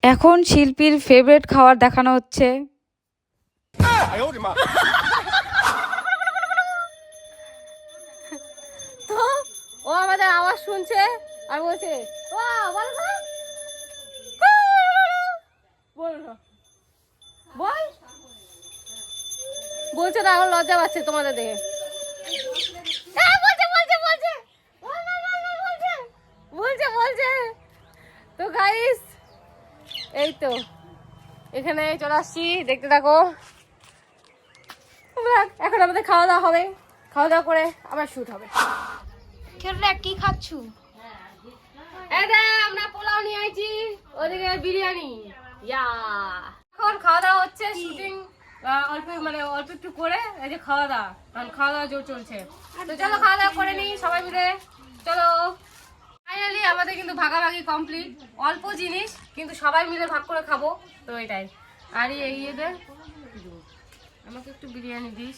এখন শিল্পীর ফেভারিট খাবার দেখানো হচ্ছে। তো ও আমাদের আওয়াজ শুনছে আর বলছে বলছে না, আমার লজ্জা পাচ্ছে তোমাদের দেখে। বলছে তো গাইস, এই তো এখানে চলে আসছি, দেখতে থাকো। এখন আমাদের খাওয়া দাওয়া হবে, খাওয়া দাওয়া করে আবার শুট হবে। কি খাচ্ছু? আমরা পোলাও নিয়ে আইছি, ওদিকে বিরিয়ানি। এখন খাওয়া দাওয়া হচ্ছে, শুটিং অল্প একটু করে এই যে খাওয়া দাওয়া, কারণ খাওয়া দাওয়া জোর চলছে। তো চলো খাওয়া দাওয়া করে নিই সবাই মিলে, চলো। ফাইনালি আমাদের কিন্তু ভাগাভাগি কমপ্লিট, অল্প জিনিস কিন্তু সবাই মিলে ভাগ করে খাবো, তো এটাই। আর এই দে, আমাকে একটু বিরিয়ানি দিস।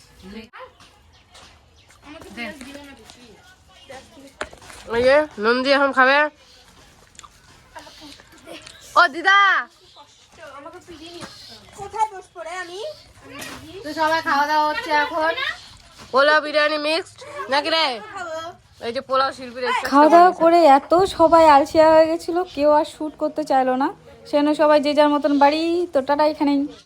ওই যে নন্দী এখন খাবে। ও দিদা, তো সবাই খাওয়া দাওয়া হচ্ছে এখন। পোলাও বিরিয়ানি মিক্সড নাকি রে? এই যে পোলাও শিল্পীর খাওয়া দাওয়া করে এত সবাই আলসিয়া হয়ে গেছিল, কেউ আর শ্যুট করতে চাইলো না, সেজন্য সবাই যে যার মতন বাড়ি। তো টাটা এখানেই।